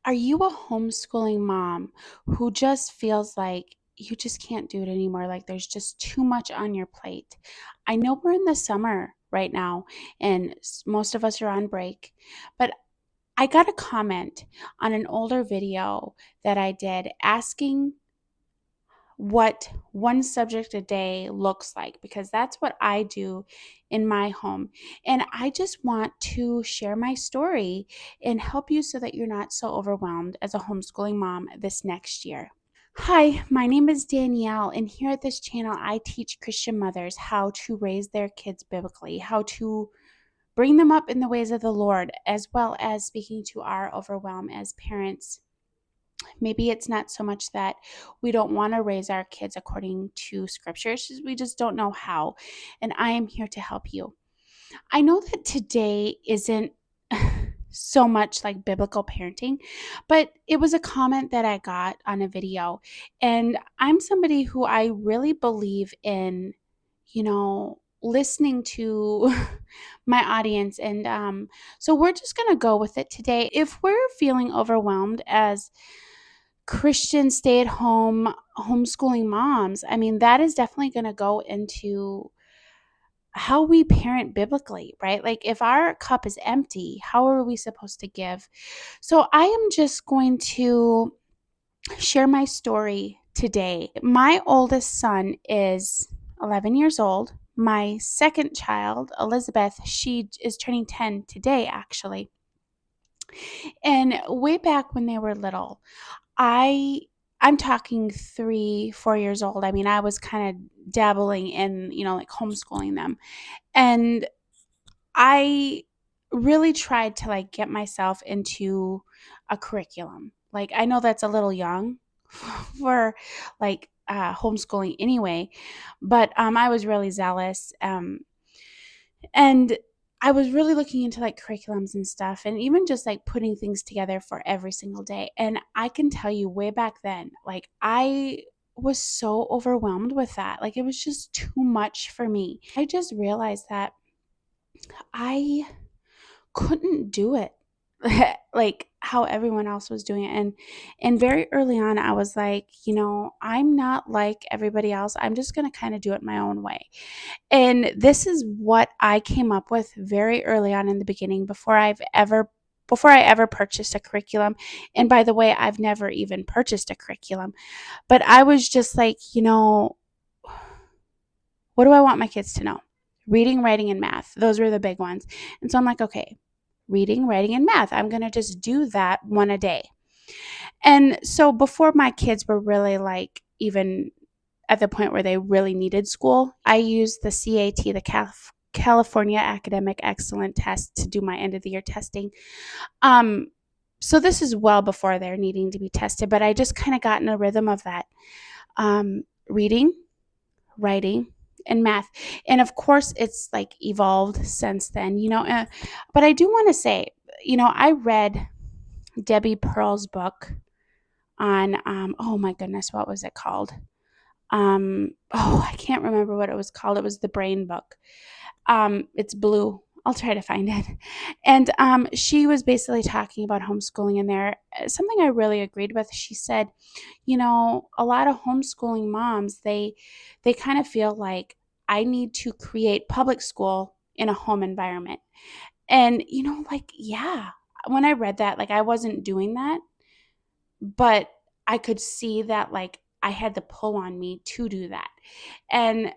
Are you a homeschooling mom who just feels like you just can't do it anymore? Like there's just too much on your plate. I know we're in the summer right now and most of us are on break, but I got a comment on an older video that I did asking what one subject a day looks like because that's what I do in my home. And I just want to share my story and help you so that you're not so overwhelmed as a homeschooling mom this next year. Hi, my name is Danielle, and here at this channel, I teach Christian mothers how to raise their kids biblically, how to bring them up in the ways of the Lord, as well as speaking to our overwhelm as parents. Maybe it's not so much that we don't want to raise our kids according to scriptures, we just don't know how. And I am here to help you. I know that today isn't so much like biblical parenting, but it was a comment that I got on a video. And I'm somebody who I really believe in, listening to my audience. And so we're just going to go with it today. If we're feeling overwhelmed as Christian stay at home homeschooling moms, I mean, that is definitely going to go into how we parent biblically, right? Like if our cup is empty, how are we supposed to give? So I am just going to share my story today. My oldest son is 11 years old. My second child, Elizabeth, she is turning 10 today, actually. And way back when they were little, I I'm talking 3, 4 years old. I mean, I was kind of dabbling in, like homeschooling them. And I really tried to like get myself into a curriculum. Like I know that's a little young for like homeschooling anyway, but I was really zealous. And I was really looking into like curriculums and stuff and even just like putting things together for every single day. And I can tell you way back then, like I was so overwhelmed with that. Like it was just too much for me. I just realized that I couldn't do it like how everyone else was doing it. And very early on I was like, I'm not like everybody else. I'm just going to kind of do it my own way. And this is what I came up with very early on in the beginning before I ever purchased a curriculum. And by the way, I've never even purchased a curriculum. But I was just like, what do I want my kids to know? Reading, writing, and math. Those were the big ones. And so I'm like, okay, reading, writing, and math. I'm going to just do that one a day. And so before my kids were really like even at the point where they really needed school, I used the CAT, the California Academic Excellent Test, to do my end of the year testing. So this is well before they're needing to be tested, but I just kind of got in a rhythm of that. Reading, writing, and math. And of course, it's like evolved since then, but I do want to say, I read Debbie Pearl's book on, oh my goodness, what was it called? I can't remember what it was called. It was the brain book. It's blue. I'll try to find it. And she was basically talking about homeschooling in there. Something I really agreed with. She said, a lot of homeschooling moms, they kind of feel like I need to create public school in a home environment. And like, yeah, when I read that, like I wasn't doing that, but I could see that like I had the pull on me to do that. And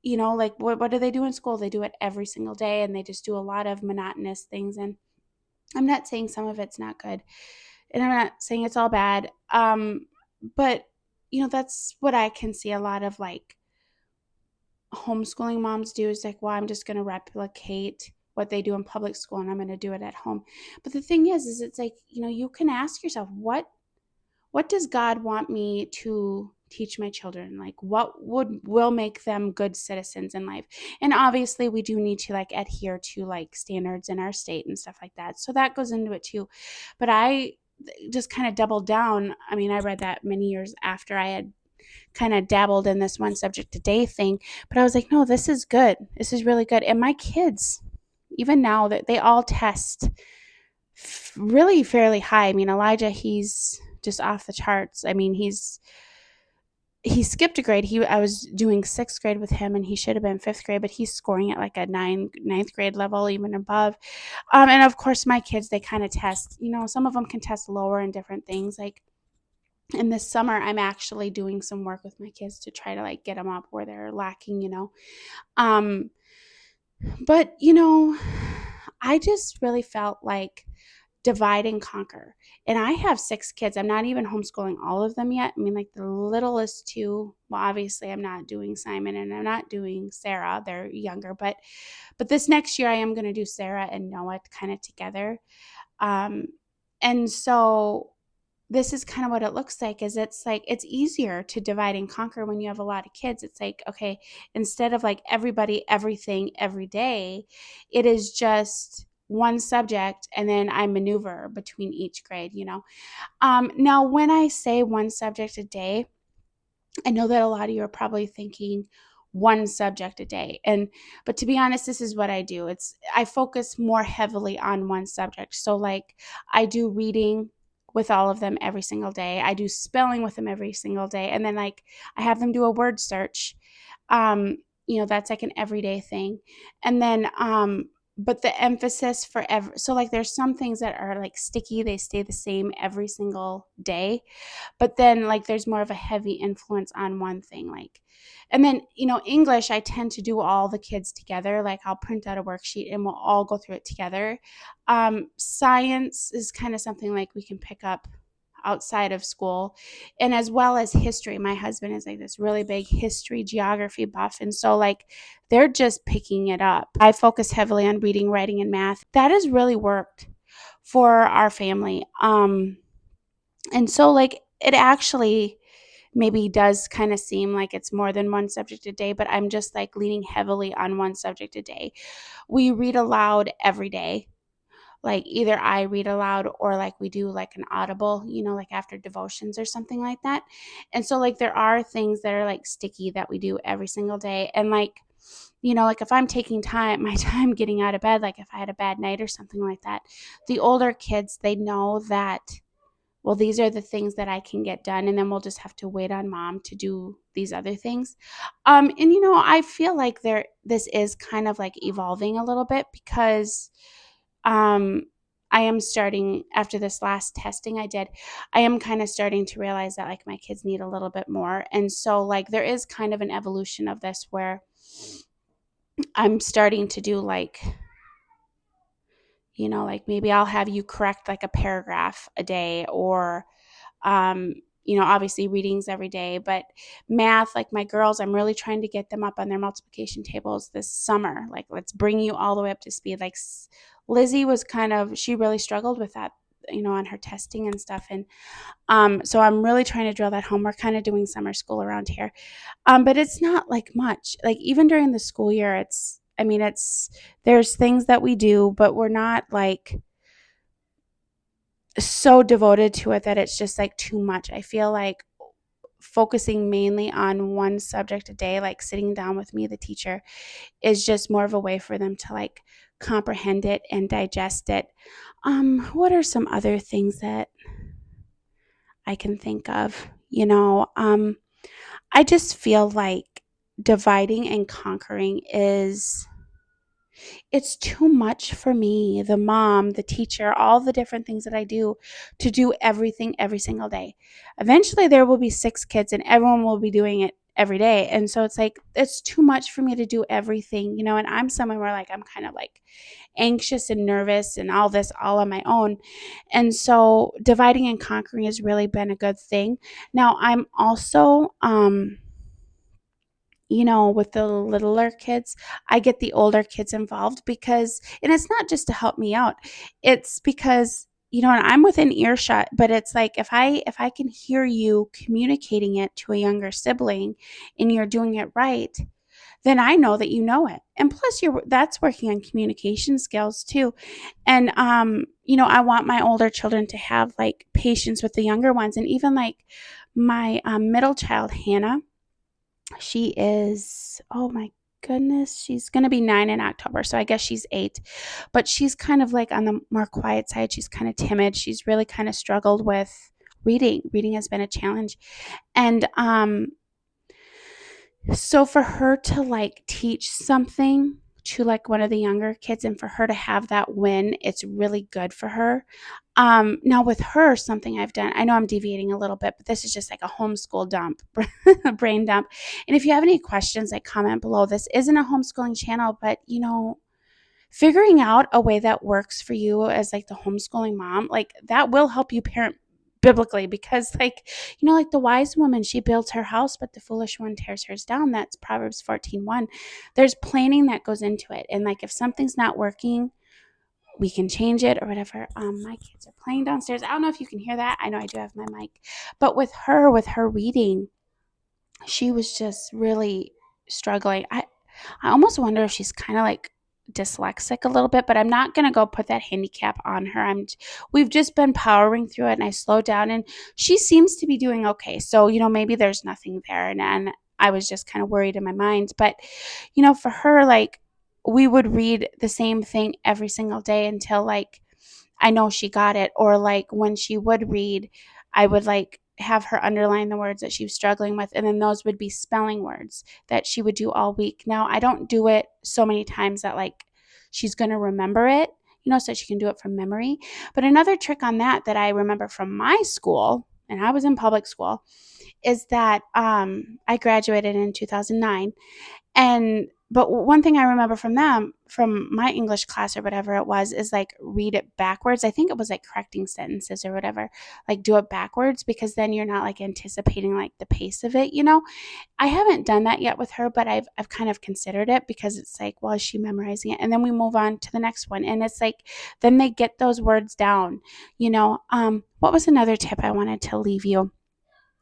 like what do they do in school? They do it every single day and they just do a lot of monotonous things. And I'm not saying some of it's not good and I'm not saying it's all bad. But that's what I can see a lot of like homeschooling moms do is like, well, I'm just going to replicate what they do in public school and I'm going to do it at home. But the thing is it's like, you can ask yourself, what does God want me to teach my children? Like what will make them good citizens in life? And obviously we do need to like adhere to like standards in our state and stuff like that. So that goes into it too. But I just kind of doubled down. I mean, I read that many years after I had kind of dabbled in this one subject a day thing, but I was like, no, this is good. This is really good. And my kids, even now, that they all test really fairly high. I mean, Elijah, he's just off the charts. I mean, he skipped a grade. I was doing sixth grade with him, and he should have been fifth grade, but he's scoring at like a ninth grade level, even above. And of course, my kids, they kind of test. Some of them can test lower in different things. Like in this summer, I'm actually doing some work with my kids to try to like get them up where they're lacking. Um, but I just really felt like divide and conquer. And I have 6 kids. I'm not even homeschooling all of them yet. I mean, like the littlest 2, well, obviously I'm not doing Simon and I'm not doing Sarah. They're younger, but this next year I am going to do Sarah and Noah kind of together. And so this is kind of what it looks like. Is it's like it's easier to divide and conquer when you have a lot of kids. It's like, okay, instead of like everybody everything every day, it is just one subject, and then I maneuver between each grade. Now when I say one subject a day, I know that a lot of you are probably thinking one subject a day. But to be honest, this is what I do. I focus more heavily on one subject. So like I do reading with all of them every single day. I do spelling with them every single day. And then like I have them do a word search. That's like an everyday thing. And then but the emphasis so like there's some things that are like sticky, they stay the same every single day, but then like there's more of a heavy influence on one thing. Like, and then English, I tend to do all the kids together. Like I'll print out a worksheet and we'll all go through it together. Science is kind of something like we can pick up outside of school, and as well as history. My husband is like this really big history geography buff, and so like they're just picking it up. I focus heavily on reading, writing, and math. That has really worked for our family. And so like it actually maybe does kind of seem like it's more than one subject a day, but I'm just like leaning heavily on one subject a day. We read aloud every day. Like either I read aloud or like we do like an audible, like after devotions or something like that. And so like there are things that are like sticky that we do every single day. And like, like if I'm taking my time getting out of bed, like if I had a bad night or something like that, the older kids, they know that, well, these are the things that I can get done, and then we'll just have to wait on mom to do these other things. And I feel like this is kind of like evolving a little bit because I am starting, after this last testing I did, I am kind of starting to realize that like my kids need a little bit more. And so like there is kind of an evolution of this where I'm starting to do like, like maybe I'll have you correct like a paragraph a day, or obviously readings every day, but math, like my girls, I'm really trying to get them up on their multiplication tables this summer. Like, let's bring you all the way up to speed. Like Lizzie she really struggled with that, on her testing and stuff. And so I'm really trying to drill that home. We're kind of doing summer school around here. But it's not like much. Like even during the school year, there's things that we do, but we're not like so devoted to it that it's just like too much. I feel like focusing mainly on one subject a day, like sitting down with me, the teacher, is just more of a way for them to like comprehend it and digest it. What are some other things that I can think of? I just feel like dividing and conquering it's too much for me, the mom, the teacher, all the different things that I do, to do everything every single day. Eventually there will be 6 kids and everyone will be doing it every day. And so it's like, it's too much for me to do everything, and I'm someone where like, I'm kind of like anxious and nervous and all this all on my own. And so dividing and conquering has really been a good thing. Now I'm also, with the littler kids, I get the older kids involved and it's not just to help me out. It's because, and I'm within earshot, but it's like if I can hear you communicating it to a younger sibling and you're doing it right, then I know that you know it. And plus that's working on communication skills too. And I want my older children to have like patience with the younger ones. And even like my middle child, Hannah, she is, oh my goodness, she's going to be 9 in October. So I guess she's 8, but she's kind of like on the more quiet side. She's kind of timid. She's really kind of struggled with reading. Reading has been a challenge. And so for her to like teach something to like one of the younger kids and for her to have that win, it's really good for her. Now with her, something I've done, I know I'm deviating a little bit, but this is just like a homeschool dump, brain dump. And if you have any questions, like comment below. This isn't a homeschooling channel, but figuring out a way that works for you as like the homeschooling mom, like that will help you parent biblically, because like like the wise woman, she builds her house but the foolish one tears hers down. That's Proverbs 14:1. There's planning that goes into it, and like if something's not working, we can change it or whatever. My kids are playing downstairs. I don't know if you can hear that. I know I do have my mic, but with her reading, she was just really struggling. I almost wonder if she's kind of like dyslexic a little bit, but I'm not going to go put that handicap on her. We've just been powering through it, and I slowed down, and she seems to be doing okay. So, maybe there's nothing there. And I was just kind of worried in my mind, but for her, like we would read the same thing every single day until like I know she got it. Or like when she would read, I would like have her underline the words that she was struggling with, and then those would be spelling words that she would do all week. Now, I don't do it so many times that like she's going to remember it, so she can do it from memory. But another trick on that I remember from my school, and I was in public school, is that I graduated in 2009. But one thing I remember from my English class or whatever it was, is like read it backwards. I think it was like correcting sentences or whatever, like do it backwards, because then you're not like anticipating like the pace of it. I haven't done that yet with her, but I've kind of considered it, because it's like, well, is she memorizing it? And then we move on to the next one, and it's like then they get those words down. What was another tip I wanted to leave you?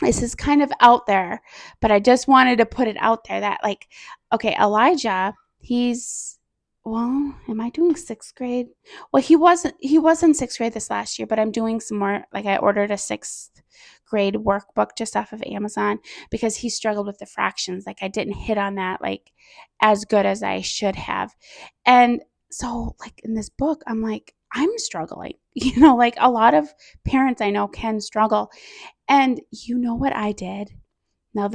This is kind of out there, but I just wanted to put it out there that like, okay, Elijah, am I doing 6th grade? Well, he was in 6th grade this last year, but I'm doing some more, like I ordered a 6th grade workbook just off of Amazon, because he struggled with the fractions. Like I didn't hit on that like as good as I should have. And so like in this book, I'm like, I'm struggling, like a lot of parents I know can struggle. And you know what I did? Now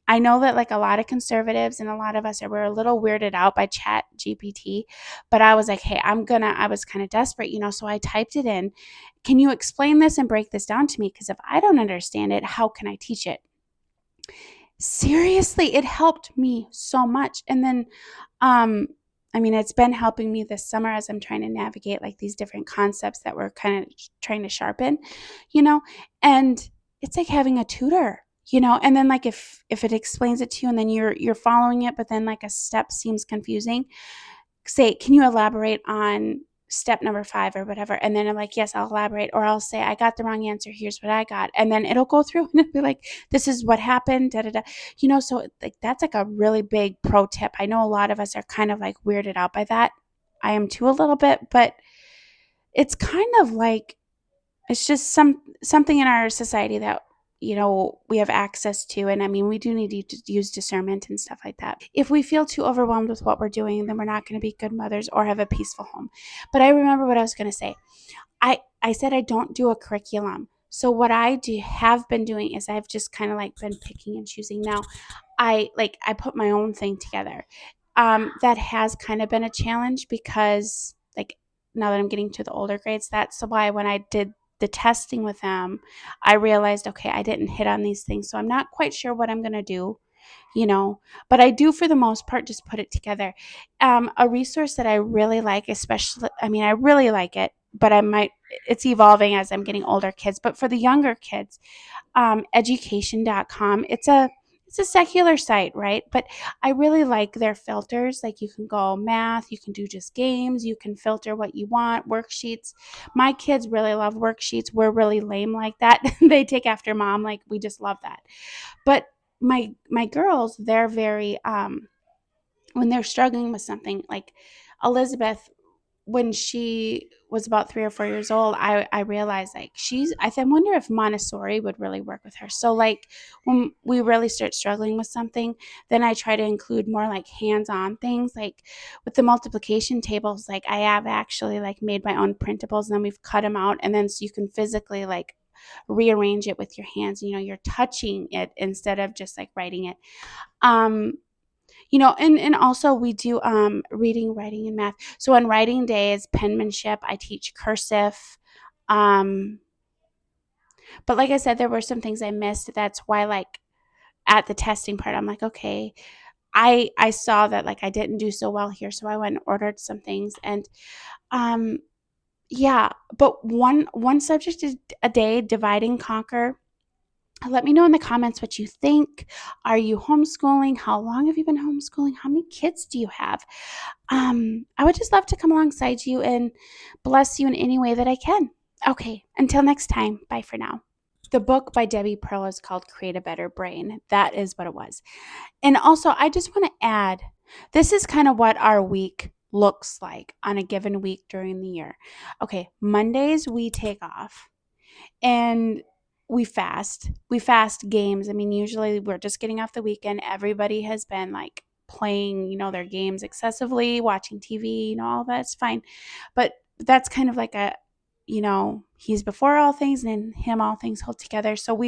I know that like a lot of conservatives and a lot of us we're a little weirded out by Chat GPT, but I was like, hey, I was kind of desperate, so I typed it in. Can you explain this and break this down to me? Because if I don't understand it, how can I teach it? Seriously, it helped me so much. And then, it's been helping me this summer as I'm trying to navigate like these different concepts that we're kind of trying to sharpen, and it's like having a tutor, and then like if it explains it to you and then you're following it, but then like a step seems confusing, say, can you elaborate on step number 5 or whatever? And then I'm like, yes, I'll elaborate. Or I'll say, I got the wrong answer. Here's what I got. And then it'll go through and it'll be like, this is what happened. Da, da, da. So like, that's like a really big pro tip. I know a lot of us are kind of like weirded out by that. I am too a little bit, but it's kind of like, it's just something in our society that we have access to. And we do need to use discernment and stuff like that. If we feel too overwhelmed with what we're doing, then we're not going to be good mothers or have a peaceful home. But I remember what I was going to say. I said I don't do a curriculum. So what I have been doing is I've just kind of like been picking and choosing. Now I put my own thing together. That has kind of been a challenge, because like now that I'm getting to the older grades, that's why when I did the testing with them, I realized, okay, I didn't hit on these things. So I'm not quite sure what I'm going to do, but I do for the most part just put it together. A resource that I really like, especially, I really like it, but it's evolving as I'm getting older kids. But for the younger kids, education.com, it's a secular site, right? But I really like their filters. Like you can go math, you can do just games, you can filter what you want, worksheets. My kids really love worksheets. We're really lame like that. They take after mom. Like we just love that. But my girls, they're very when they're struggling with something, like Elizabeth when she was about 3 or 4 years old, I realized like I wonder if Montessori would really work with her. So like when we really start struggling with something, then I try to include more like hands-on things. Like with the multiplication tables, like I have actually like made my own printables, and then we've cut them out, and then so you can physically like rearrange it with your hands. You're touching it instead of just like writing it. Um, and also we do reading, writing, and math. So on writing day is penmanship. I teach cursive. Um, but like I said, there were some things I missed. That's why like at the testing part, I'm like, okay, I saw that like I didn't do so well here, so I went and ordered some things. And um yeah, but one subject a day, divide and conquer. Let me know in the comments what you think. Are you homeschooling? How long have you been homeschooling? How many kids do you have? I would just love to come alongside you and bless you in any way that I can. Okay, until next time, bye for now. The book by Debbie Pearl is called Create a Better Brain. That is what it was. And also, I just want to add, this is kind of what our week looks like on a given week during the year. Okay, Mondays we take off and we fast. We fast games. I mean, usually we're just getting off the weekend. Everybody has been like playing, their games excessively, watching TV, all that's fine. But that's kind of like he's before all things and in him all things hold together. So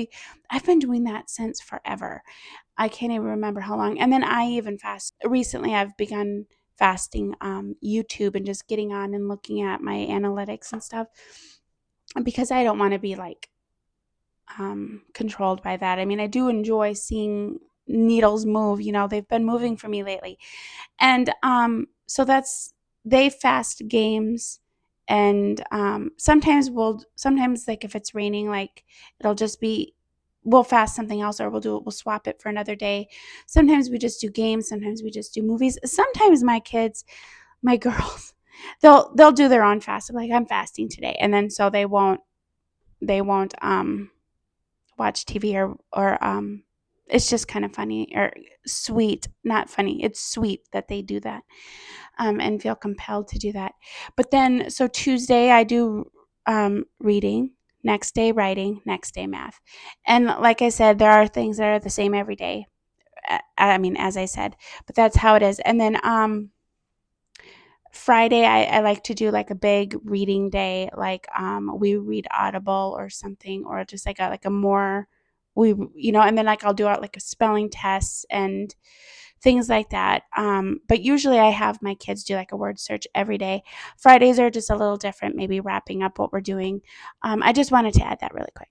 I've been doing that since forever. I can't even remember how long. And then I even fast. Recently I've begun fasting YouTube and just getting on and looking at my analytics and stuff, because I don't want to be like controlled by that. I mean, I do enjoy seeing needles move. They've been moving for me lately. And so they fast games. And sometimes like if it's raining, like it'll just be, we'll fast something else, or we'll swap it for another day. Sometimes we just do games. Sometimes we just do movies. Sometimes my girls, they'll do their own fast. I'm like, I'm fasting today. And then so they won't watch TV, or it's just kind of funny or sweet, not funny. It's sweet that they do that, and feel compelled to do that. But then, so Tuesday I do reading, next day writing, next day math. And like I said, there are things that are the same every day. I mean, as I said, but that's how it is. And then Friday, I like to do like a big reading day, like we read Audible or something, or just like a more and then like I'll do out like a spelling test and things like that. But usually I have my kids do like a word search every day. Fridays are just a little different, maybe wrapping up what we're doing. I just wanted to add that really quick.